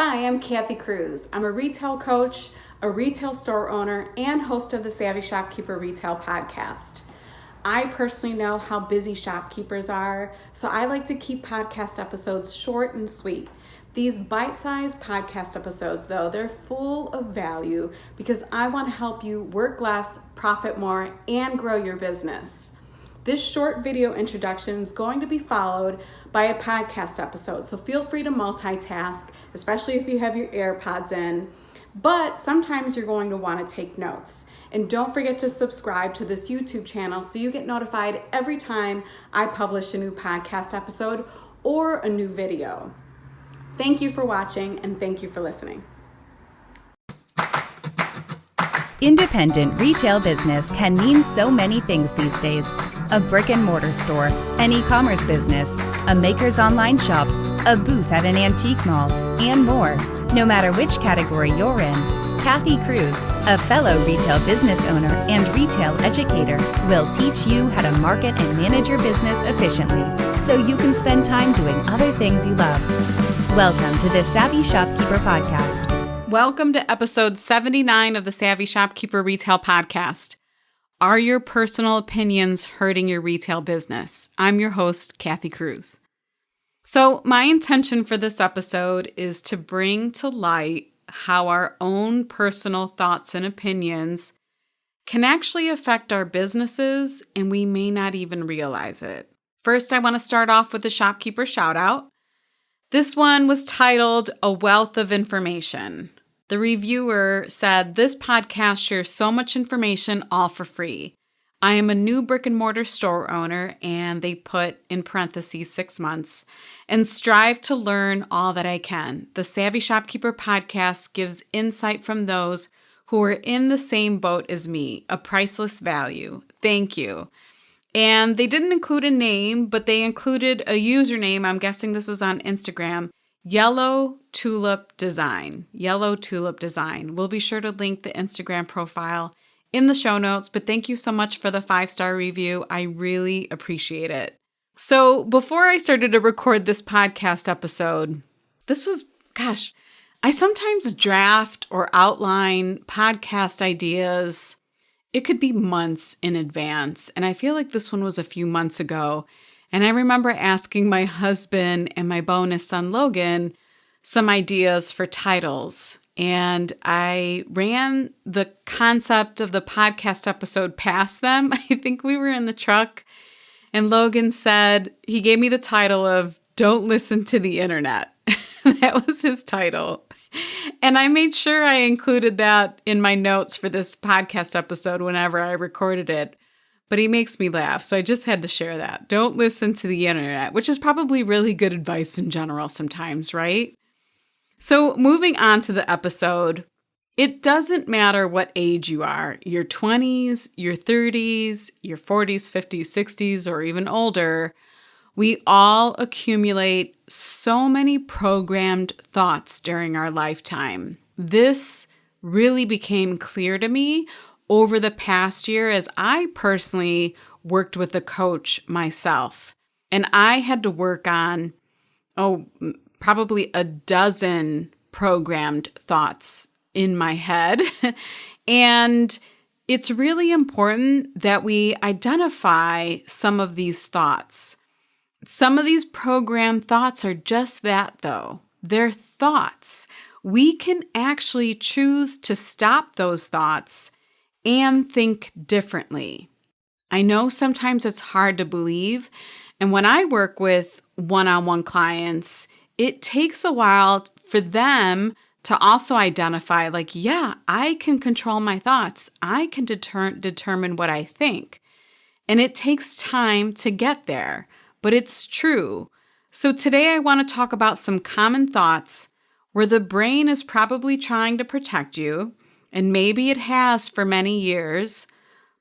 Hi, I'm Kathy Cruz. I'm a retail coach, a retail store owner, and host of the Savvy Shopkeeper Retail Podcast. I personally know how busy shopkeepers are, so I like to keep podcast episodes short and sweet. These bite-sized podcast episodes, though, they're full of value because I want to help you work less, profit more, and grow your business. This short video introduction is going to be followed by a podcast episode, so feel free to multitask, especially if you have your AirPods in. But sometimes you're going to want to take notes. And don't forget to subscribe to this YouTube channel so you get notified every time I publish a new podcast episode or a new video. Thank you for watching and thank you for listening. Independent retail business can mean so many things these days. A brick and mortar store, an e-commerce business, a maker's online shop, a booth at an antique mall, and more. No matter which category you're in, Kathy Cruz, a fellow retail business owner and retail educator, will teach you how to market and manage your business efficiently so you can spend time doing other things you love. Welcome to the Savvy Shopkeeper Podcast. Welcome to episode 79 of the Savvy Shopkeeper Retail Podcast. Are your personal opinions hurting your retail business? I'm your host, Kathy Cruz. So my intention for this episode is to bring to light how our own personal thoughts and opinions can actually affect our businesses, and we may not even realize it. First, I want to start off with a shopkeeper shout out. This one was titled A Wealth of Information. The reviewer said, "This podcast shares so much information all for free. I am a new brick and mortar store owner," and they put in parentheses 6 months, "and strive to learn all that I can. The Savvy Shopkeeper podcast gives insight from those who are in the same boat as me, a priceless value. Thank you." And they didn't include a name, but they included a username. I'm guessing this was on Instagram. Yellow Tulip Design. Yellow Tulip Design. We'll be sure to link the Instagram profile in the show notes, but thank you so much for the 5-star review. I really appreciate it. So before I started to record this podcast episode, I sometimes draft or outline podcast ideas. It could be months in advance, and I feel like this one was a few months ago. And I remember asking my husband and my bonus son, Logan, some ideas for titles. And I ran the concept of the podcast episode past them. I think we were in the truck. And Logan said, he gave me the title of Don't Listen to the Internet. That was his title. And I made sure I included that in my notes for this podcast episode whenever I recorded it. But he makes me laugh, so I just had to share that. Don't listen to the internet, which is probably really good advice in general sometimes, right? So moving on to the episode, it doesn't matter what age you are, your 20s, your 30s, your 40s, 50s, 60s, or even older, we all accumulate so many programmed thoughts during our lifetime. This really became clear to me over the past year as I personally worked with a coach myself. And I had to work on, probably a dozen programmed thoughts in my head. And it's really important that we identify some of these thoughts. Some of these programmed thoughts are just that, though. They're thoughts. We can actually choose to stop those thoughts and think differently. I know sometimes it's hard to believe, and when I work with one-on-one clients, it takes a while for them to also identify, I can control my thoughts. I can determine what I think. And it takes time to get there, but it's true. So today I want to talk about some common thoughts where the brain is probably trying to protect you, and maybe it has for many years,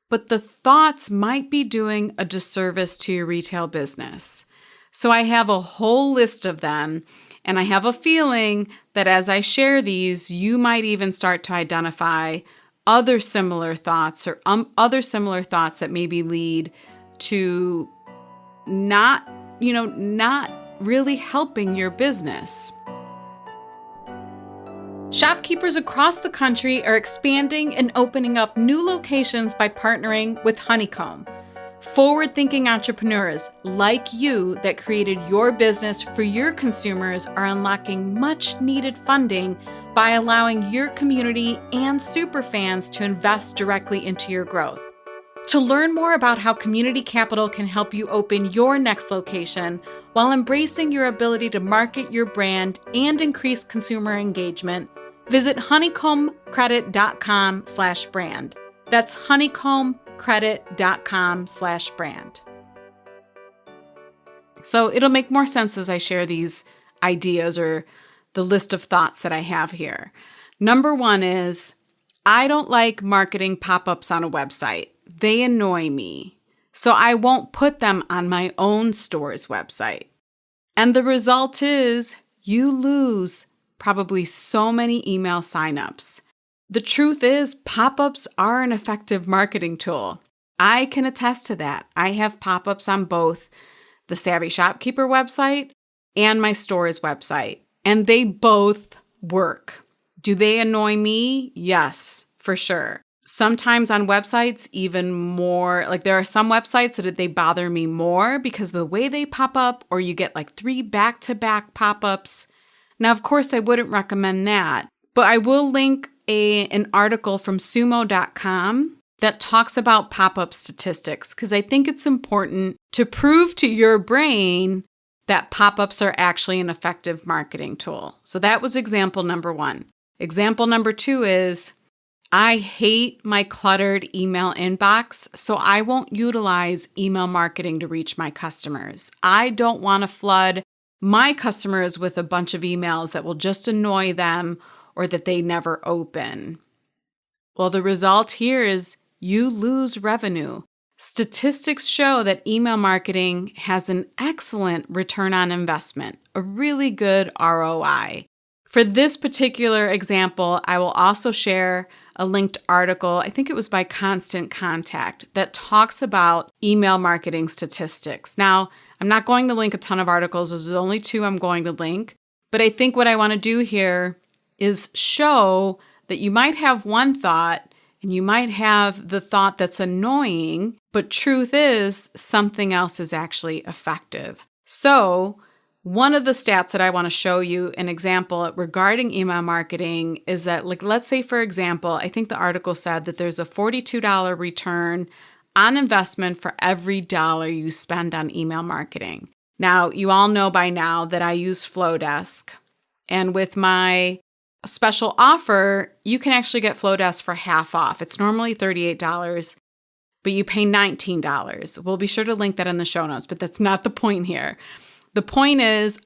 but the thoughts might be doing a disservice to your retail business. So I have a whole list of them, and I have a feeling that as I share these, you might even start to identify other similar thoughts or other similar thoughts that maybe lead to not really helping your business. Shopkeepers across the country are expanding and opening up new locations by partnering with Honeycomb. Forward-thinking entrepreneurs like you that created your business for your consumers are unlocking much-needed funding by allowing your community and superfans to invest directly into your growth. To learn more about how community capital can help you open your next location while embracing your ability to market your brand and increase consumer engagement, visit honeycombcredit.com/brand. That's honeycombcredit.com/brand. So it'll make more sense as I share these ideas or the list of thoughts that I have here. Number one is, I don't like marketing pop-ups on a website. They annoy me. So I won't put them on my own store's website. And the result is you lose probably so many email signups. The truth is, pop-ups are an effective marketing tool. I can attest to that. I have pop-ups on both the Savvy Shopkeeper website and my store's website, and they both work. Do they annoy me? Yes, for sure. Sometimes on websites, even more, like there are some websites that they bother me more because of the way they pop up, or you get like 3 back-to-back pop-ups. Now, of course, I wouldn't recommend that, but I will link an article from sumo.com that talks about pop-up statistics because I think it's important to prove to your brain that pop-ups are actually an effective marketing tool. So that was example number 1. Example number 2 is, I hate my cluttered email inbox, so I won't utilize email marketing to reach my customers. I don't want to flood my customers with a bunch of emails that will just annoy them or that they never open. Well, the result here is you lose revenue. Statistics show that email marketing has an excellent return on investment, a really good ROI. For this particular example, I will also share a linked article, I think it was by Constant Contact, that talks about email marketing statistics. Now, I'm not going to link a ton of articles. Those are the only 2 I'm going to link. But I think what I want to do here is show that you might have one thought and you might have the thought that's annoying, but truth is something else is actually effective. So one of the stats that I want to show you, an example regarding email marketing, is that, like, let's say, for example, I think the article said that there's a $42 return on investment for every dollar you spend on email marketing. Now, you all know by now that I use Flowdesk, and with my special offer, you can actually get Flowdesk for half off. It's normally $38, but you pay $19. We'll be sure to link that in the show notes, but that's not the point here. The point is,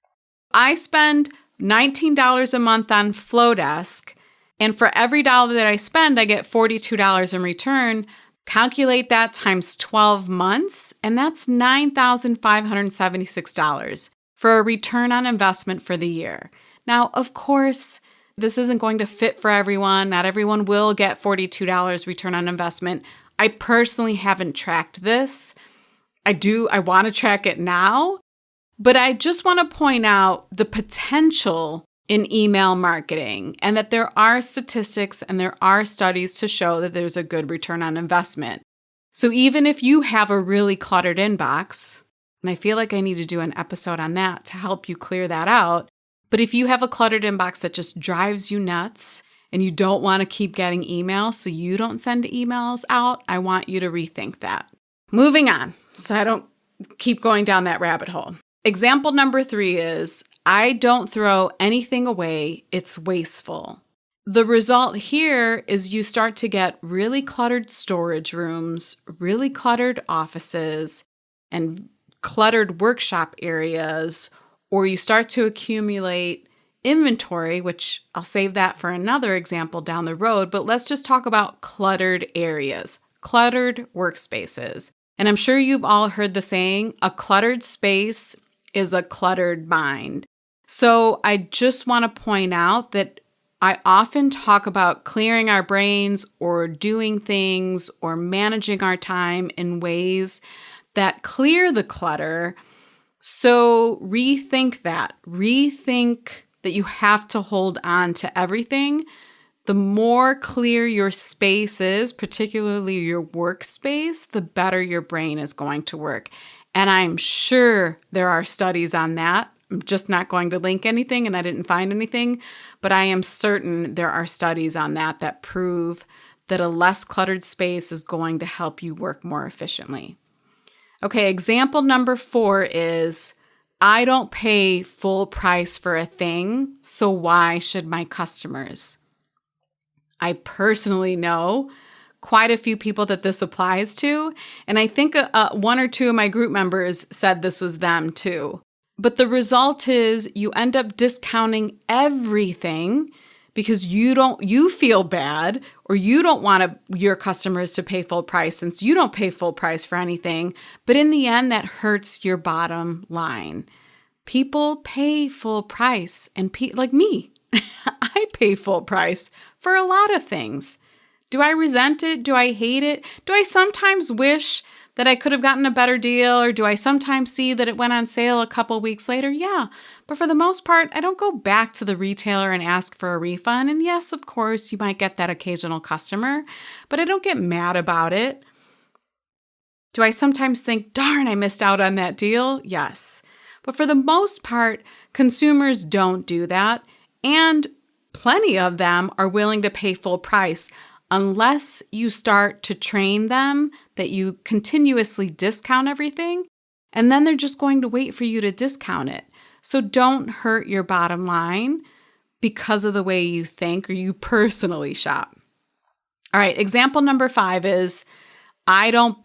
I spend $19 a month on Flowdesk, and for every dollar that I spend, I get $42 in return. Calculate that times 12 months, and that's $9,576 for a return on investment for the year. Now, of course, this isn't going to fit for everyone. Not everyone will get $42 return on investment. I personally haven't tracked this. I want to track it now. But I just want to point out the potential in email marketing and that there are statistics and there are studies to show that there's a good return on investment. So even if you have a really cluttered inbox, and I feel like I need to do an episode on that to help you clear that out, but if you have a cluttered inbox that just drives you nuts and you don't want to keep getting emails so you don't send emails out, I want you to rethink that. Moving on, so I don't keep going down that rabbit hole. Example number 3 is, I don't throw anything away, it's wasteful. The result here is you start to get really cluttered storage rooms, really cluttered offices, and cluttered workshop areas, or you start to accumulate inventory, which I'll save that for another example down the road, but let's just talk about cluttered areas, cluttered workspaces. And I'm sure you've all heard the saying, a cluttered space is a cluttered mind. So I just want to point out that I often talk about clearing our brains or doing things or managing our time in ways that clear the clutter. So rethink that. Rethink that you have to hold on to everything, the more clear your space is, particularly your workspace, the better your brain is going to work. And I'm sure there are studies on that. I'm just not going to link anything, and I didn't find anything, but I am certain there are studies on that prove that a less cluttered space is going to help you work more efficiently. Okay, example number 4 is, I don't pay full price for a thing, so why should my customers? I personally know quite a few people that this applies to, and I think 1 or 2 of my group members said this was them too. But the result is you end up discounting everything because you feel bad, or you don't want your customers to pay full price since you don't pay full price for anything. But in the end, that hurts your bottom line. People pay full price, and like me, I pay full price for a lot of things. Do I resent it? Do I hate it? Do I sometimes wish that I could have gotten a better deal? Or do I sometimes see that it went on sale a couple weeks later? Yeah. But for the most part, I don't go back to the retailer and ask for a refund. And yes, of course, you might get that occasional customer, but I don't get mad about it. Do I sometimes think, darn, I missed out on that deal? Yes. But for the most part, consumers don't do that. And plenty of them are willing to pay full price unless you start to train them that you continuously discount everything, and then they're just going to wait for you to discount it. So don't hurt your bottom line because of the way you think or you personally shop. All right, example number 5 is, I don't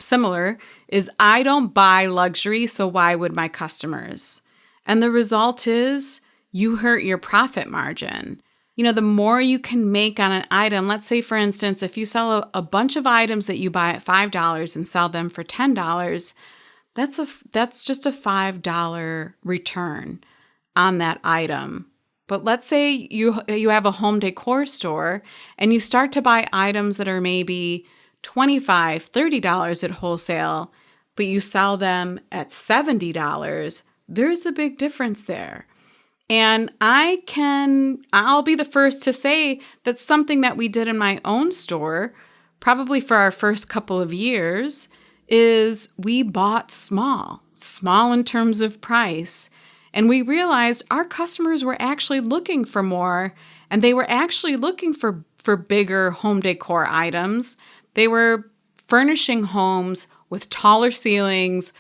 buy luxury, so why would my customers? And the result is you hurt your profit margin. The more you can make on an item, let's say, for instance, if you sell a bunch of items that you buy at $5 and sell them for $10, that's just a $5 return on that item. But let's say you have a home decor store and you start to buy items that are maybe $25, $30 at wholesale, but you sell them at $70, there's a big difference there. And I'll be the first to say that's something that we did in my own store, probably for our first couple of years, is we bought small in terms of price. And we realized our customers were actually looking for more, and they were actually looking for bigger home decor items. They were furnishing homes with taller ceilings,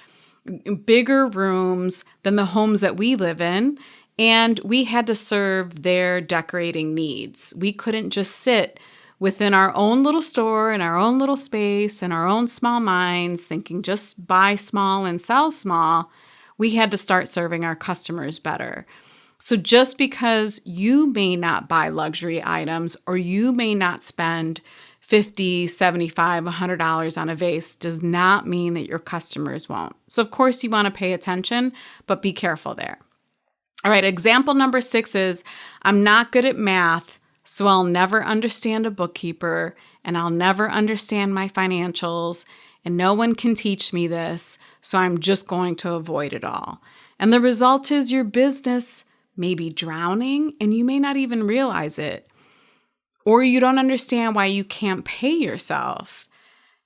bigger rooms than the homes that we live in. And we had to serve their decorating needs. We couldn't just sit within our own little store in our own little space and our own small minds thinking just buy small and sell small. We had to start serving our customers better. So just because you may not buy luxury items or you may not spend $50, $75, $100 on a vase does not mean that your customers won't. So of course you want to pay attention, but be careful there. All right, example number 6 is, I'm not good at math, so I'll never understand a bookkeeper, and I'll never understand my financials, and no one can teach me this, so I'm just going to avoid it all. And the result is your business may be drowning, and you may not even realize it. Or you don't understand why you can't pay yourself.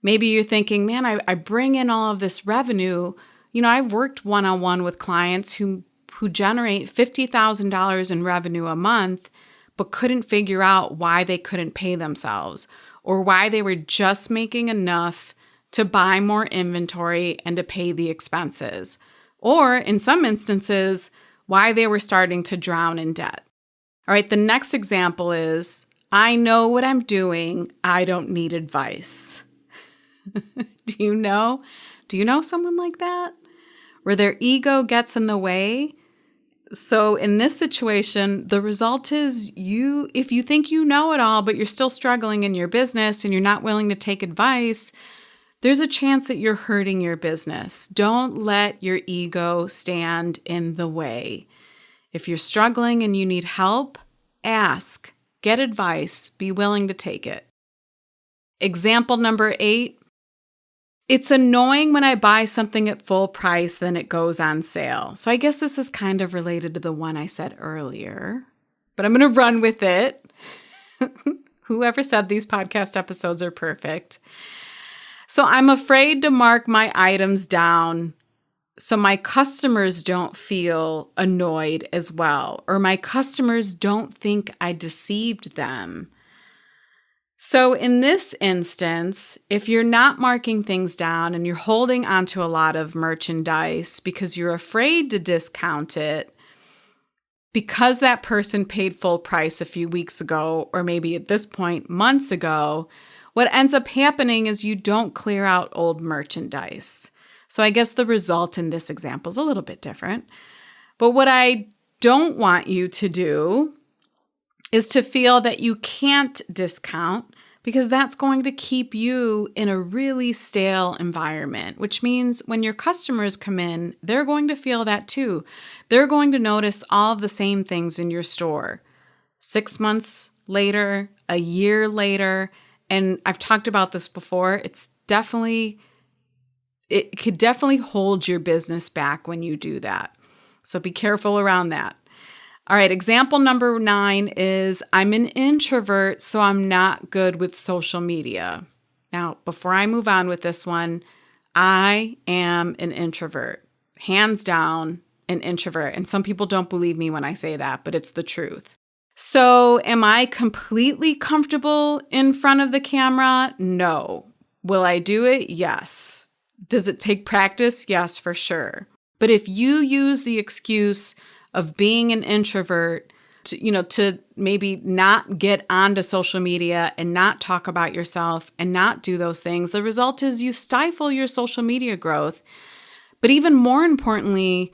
Maybe you're thinking, man, I bring in all of this revenue. I've worked one-on-one with clients who generate $50,000 in revenue a month, but couldn't figure out why they couldn't pay themselves or why they were just making enough to buy more inventory and to pay the expenses. Or in some instances, why they were starting to drown in debt. All right, the next example is, I know what I'm doing. I don't need advice. Do you know someone like that? Where their ego gets in the way. So in this situation, the result is if you think you know it all, but you're still struggling in your business and you're not willing to take advice, there's a chance that you're hurting your business. Don't let your ego stand in the way. If you're struggling and you need help, ask, get advice, be willing to take it. Example number 8. It's annoying when I buy something at full price, then it goes on sale. So I guess this is kind of related to the one I said earlier. but I'm going to run with it. Whoever said these podcast episodes are perfect. So I'm afraid to mark my items down so my customers don't feel annoyed as well, or my customers don't think I deceived them. So in this instance, if you're not marking things down and you're holding onto a lot of merchandise because you're afraid to discount it, because that person paid full price a few weeks ago, or maybe at this point, months ago, what ends up happening is you don't clear out old merchandise. So I guess the result in this example is a little bit different. But what I don't want you to do is to feel that you can't discount, because that's going to keep you in a really stale environment, which means when your customers come in, they're going to feel that too. They're going to notice all of the same things in your store 6 months later, a year later. And I've talked about this before. It could definitely hold your business back when you do that. So be careful around that. All right, example number 9 is I'm an introvert, so I'm not good with social media. Now, before I move on with this one, I am an introvert, hands down an introvert. And some people don't believe me when I say that, but it's the truth. So am I completely comfortable in front of the camera? No. Will I do it? Yes. Does it take practice? Yes, for sure. But if you use the excuse of being an introvert to maybe not get onto social media and not talk about yourself and not do those things, the result is you stifle your social media growth. But even more importantly,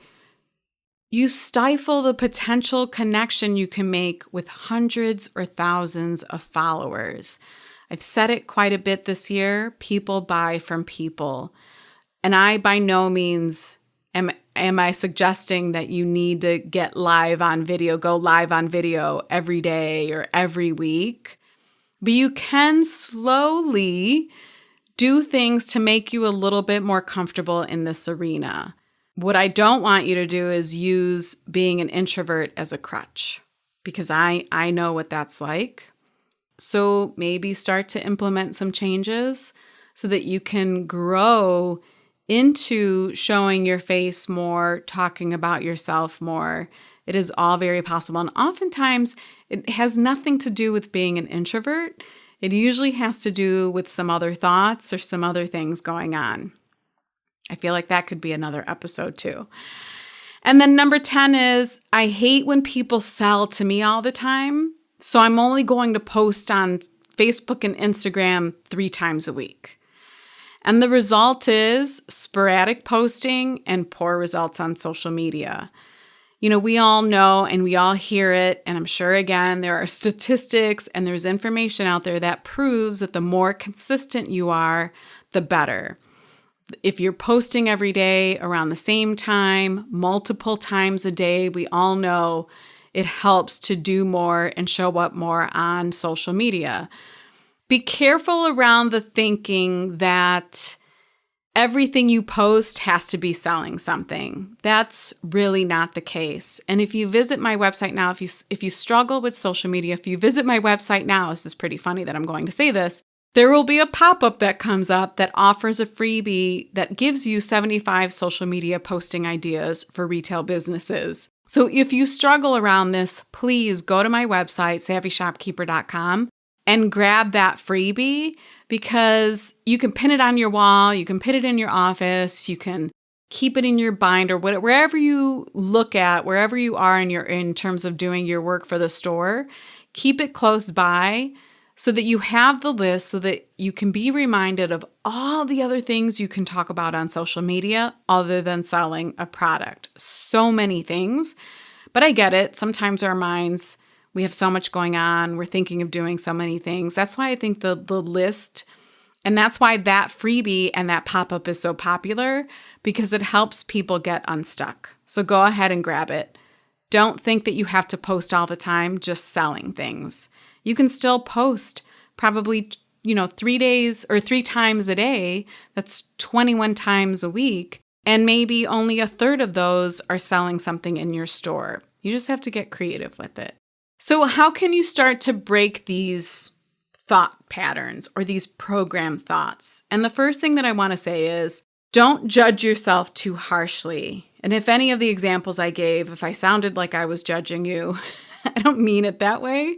you stifle the potential connection you can make with hundreds or thousands of followers. I've said it quite a bit this year. People buy from people. And I by no means am I suggesting that you need to go live on video every day or every week. But you can slowly do things to make you a little bit more comfortable in this arena. What I don't want you to do is use being an introvert as a crutch, because I know what that's like. So maybe start to implement some changes so that you can grow into showing your face more, talking about yourself more. It is all very possible. And oftentimes it has nothing to do with being an introvert. It usually has to do with some other thoughts or some other things going on. I feel like that could be another episode too. And then number 10 is I hate when people sell to me all the time. So I'm only going to post on Facebook and Instagram 3 times a week. And the result is sporadic posting and poor results on social media. We all know and we all hear it. And I'm sure, again, there are statistics and there's information out there that proves that the more consistent you are, the better. If you're posting every day around the same time, multiple times a day, we all know it helps to do more and show up more on social media. Be careful around the thinking that everything you post has to be selling something. That's really not the case. And if you visit my website now, if you struggle with social media, if you visit my website now, this is pretty funny that I'm going to say this, there will be a pop-up that comes up that offers a freebie that gives you 75 social media posting ideas for retail businesses. So if you struggle around this, please go to my website, savvyshopkeeper.com, and grab that freebie, because you can pin it on your wall, you can pin it in your office, you can keep it in your binder, wherever you look at, wherever you are in terms of doing your work for the store, keep it close by so that you have the list, so that you can be reminded of all the other things you can talk about on social media other than selling a product. So many things, but I get it. Sometimes our minds, we have so much going on. We're thinking of doing so many things. That's why I think the list, and that's why that freebie and that pop-up is so popular, because it helps people get unstuck. So go ahead and grab it. Don't think that you have to post all the time just selling things. You can still post probably, 3 days or 3 times a day. That's 21 times a week. And maybe only a third of those are selling something in your store. You just have to get creative with it. So how can you start to break these thought patterns or these program thoughts? And the first thing that I want to say is don't judge yourself too harshly. And if any of the examples I gave, if I sounded like I was judging you, I don't mean it that way.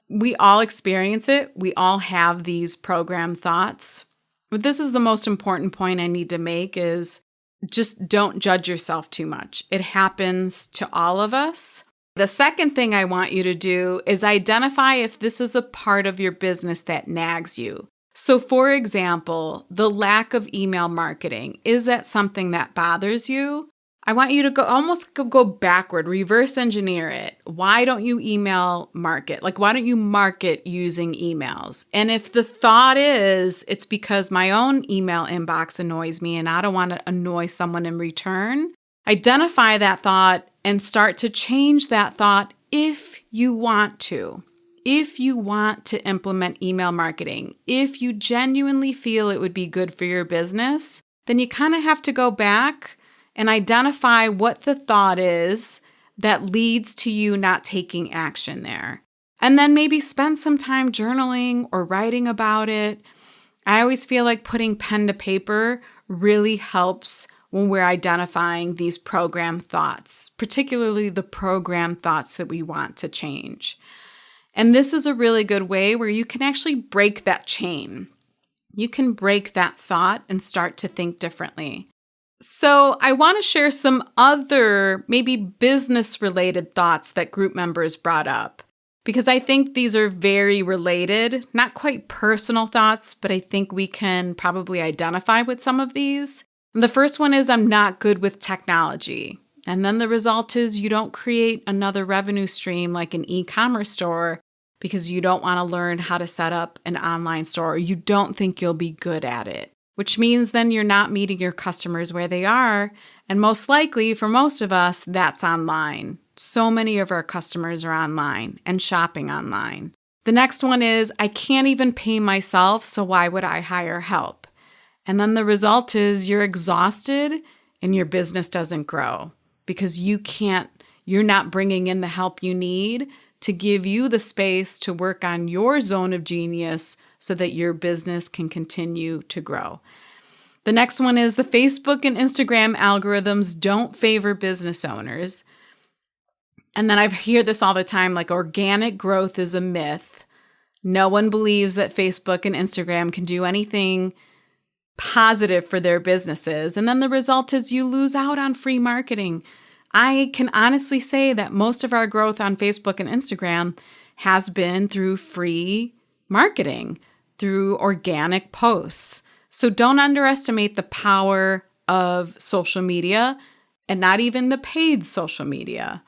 We all experience it. We all have these program thoughts. But this is the most important point I need to make is just don't judge yourself too much. It happens to all of us. The second thing I want you to do is identify if this is a part of your business that nags you. So for example, the lack of email marketing, is that something that bothers you? I want you to go backward, reverse engineer it. Why don't you email market? Like, why don't you market using emails? And if the thought is, it's because my own email inbox annoys me and I don't want to annoy someone in return, identify that thought and start to change that thought if you want to. If you want to implement email marketing, if you genuinely feel it would be good for your business, then you kind of have to go back and identify what the thought is that leads to you not taking action there. And then maybe spend some time journaling or writing about it. I always feel like putting pen to paper really helps when we're identifying these program thoughts, particularly the program thoughts that we want to change. And this is a really good way where you can actually break that chain. You can break that thought and start to think differently. So I want to share some other maybe business-related thoughts that group members brought up, because I think these are very related, not quite personal thoughts, but I think we can probably identify with some of these. And the first one is, I'm not good with technology. And then the result is you don't create another revenue stream like an e-commerce store because you don't want to learn how to set up an online store, or you don't think you'll be good at it, which means then you're not meeting your customers where they are. And most likely, for most of us, that's online. So many of our customers are online and shopping online. The next one is, I can't even pay myself, so why would I hire help? And then the result is you're exhausted and your business doesn't grow because you're not bringing in the help you need to give you the space to work on your zone of genius so that your business can continue to grow. The next one is the Facebook and Instagram algorithms don't favor business owners. And then I hear this all the time, like organic growth is a myth. No one believes that Facebook and Instagram can do anything positive for their businesses. And then the result is you lose out on free marketing. I can honestly say that most of our growth on Facebook and Instagram has been through free marketing, through organic posts. So don't underestimate the power of social media and not even the paid social media.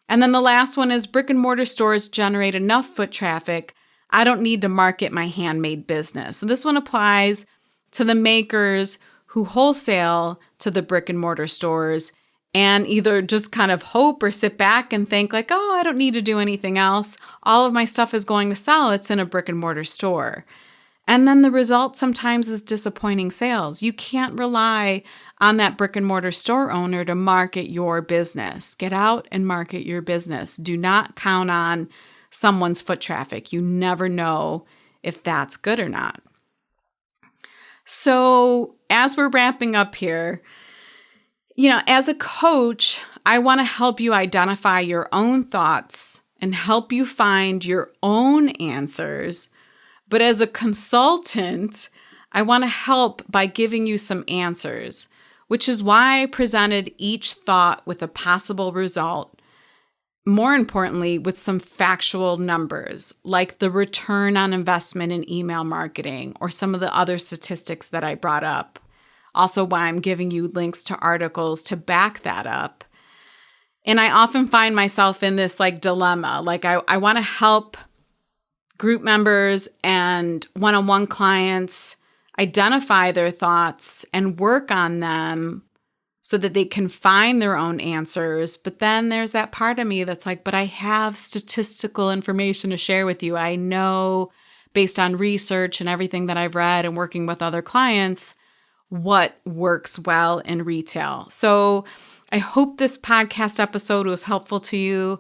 And then the last one is brick and mortar stores generate enough foot traffic. I don't need to market my handmade business. So this one applies to the makers who wholesale to the brick and mortar stores and either just kind of hope or sit back and think like, oh, I don't need to do anything else. All of my stuff is going to sell. It's in a brick and mortar store. And then the result sometimes is disappointing sales. You can't rely on that brick and mortar store owner to market your business. Get out and market your business. Do not count on someone's foot traffic. You never know if that's good or not. So as we're wrapping up here, as a coach, I want to help you identify your own thoughts and help you find your own answers. But as a consultant, I want to help by giving you some answers, which is why I presented each thought with a possible result. More importantly, with some factual numbers, like the return on investment in email marketing or some of the other statistics that I brought up. Also, why I'm giving you links to articles to back that up. And I often find myself in this dilemma. I want to help group members and one-on-one clients identify their thoughts and work on them so that they can find their own answers. But then there's that part of me that's like, but I have statistical information to share with you. I know based on research and everything that I've read and working with other clients, what works well in retail. So I hope this podcast episode was helpful to you.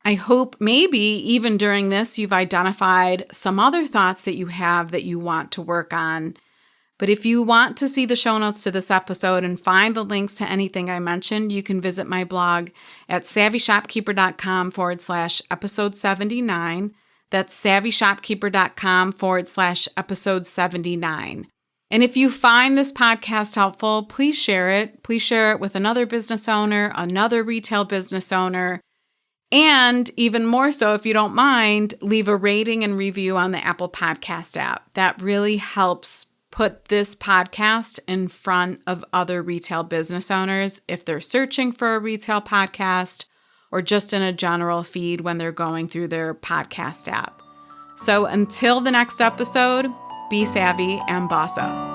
I hope maybe even during this, you've identified some other thoughts that you have that you want to work on. But if you want to see the show notes to this episode and find the links to anything I mentioned, you can visit my blog at savvyshopkeeper.com/episode 79. That's savvyshopkeeper.com/episode 79. And if you find this podcast helpful, please share it. Please share it with another business owner, another retail business owner. And even more so, if you don't mind, leave a rating and review on the Apple Podcast app. That really helps put this podcast in front of other retail business owners if they're searching for a retail podcast or just in a general feed when they're going through their podcast app. So until the next episode, be savvy and boss up.